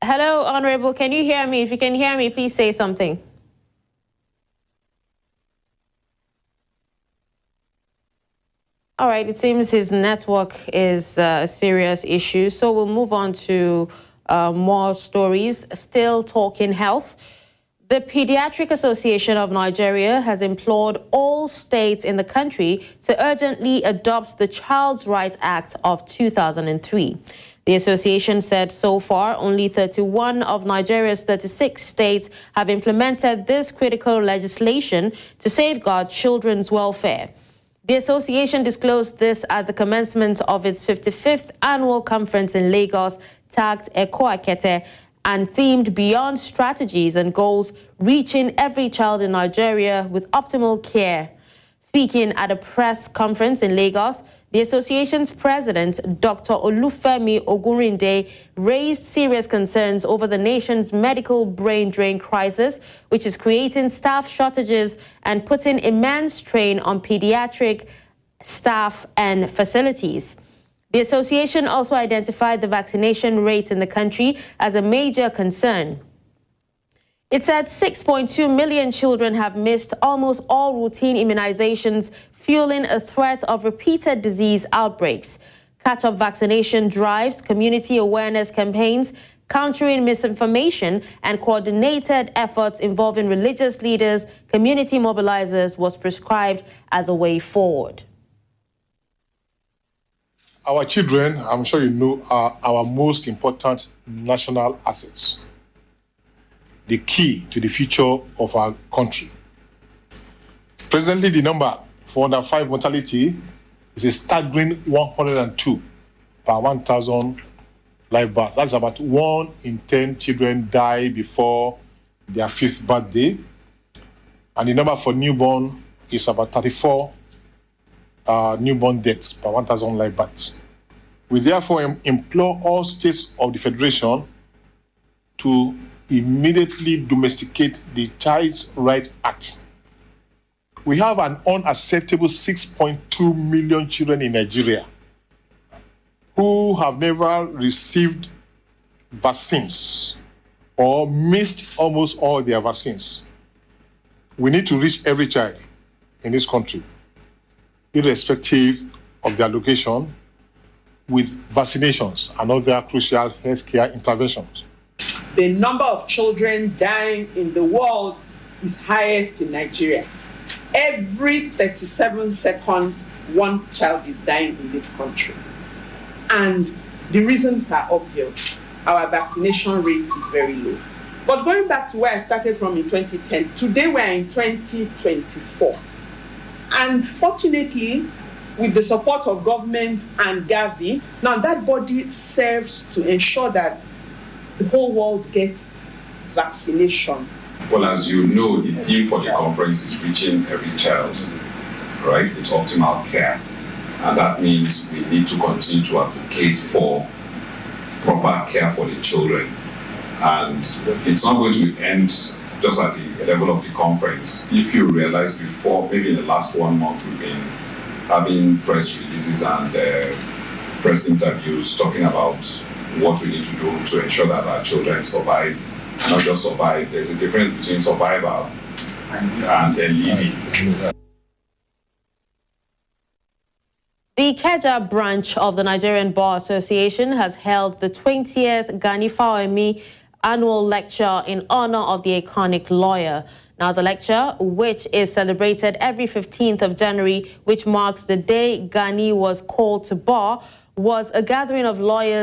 Hello, Honorable. Can you hear me? If you can hear me, please say something. All right, it seems his network is a serious issue. So we'll move on to more stories. Still talking health. The Paediatric Association of Nigeria has implored all states in the country to urgently adopt the Child's Rights Act of 2003. The association said so far, only 31 of Nigeria's 36 states have implemented this critical legislation to safeguard children's welfare. The association disclosed this at the commencement of its 55th annual conference in Lagos, tagged Eko Akete, and themed Beyond Strategies and Goals, Reaching Every Child in Nigeria with Optimal Care. Speaking at a press conference in Lagos, the association's president, Dr. Olufemi Ogunrinde, raised serious concerns over the nation's medical brain drain crisis, which is creating staff shortages and putting immense strain on pediatric staff and facilities. The association also identified the vaccination rates in the country as a major concern. It said 6.2 million children have missed almost all routine immunizations, fueling a threat of repeated disease outbreaks. Catch-up vaccination drives, community awareness campaigns, countering misinformation, and coordinated efforts involving religious leaders, community mobilizers was prescribed as a way forward. Our children, I'm sure you know, are our most important national assets, the key to the future of our country. Presently, the number for under 5 mortality is a staggering 102 per 1,000 live births. That's about 1 in 10 children die before their 5th birthday. And the number for newborn is about 34 newborn deaths per 1,000 live births. We therefore implore all states of the Federation to immediately domesticate the Child's Rights Act. We have an unacceptable 6.2 million children in Nigeria who have never received vaccines or missed almost all their vaccines. We need to reach every child in this country, irrespective of their location, with vaccinations and other crucial healthcare interventions. The number of children dying in the world is highest in Nigeria. Every 37 seconds, 1 child is dying in this country. And the reasons are obvious. Our vaccination rate is very low. But going back to where I started from in 2010, today we're in 2024. And fortunately, with the support of government and Gavi, now that body serves to ensure that the whole world gets vaccination. Well, as you know, the theme for the conference is reaching every child, right, with optimal care. And that means we need to continue to advocate for proper care for the children. And it's not going to end just at the level of the conference. If you realize before, maybe in the last 1 month, we've been having press releases and press interviews talking about what we need to do to ensure that our children survive, not just survive. There's a difference between survival and living. The Ikeja branch of the Nigerian Bar Association has held the 20th Gani Fawehinmi annual lecture in honor of the iconic lawyer. Now, the lecture, which is celebrated every 15th of January, which marks the day Gani was called to bar, was a gathering of lawyers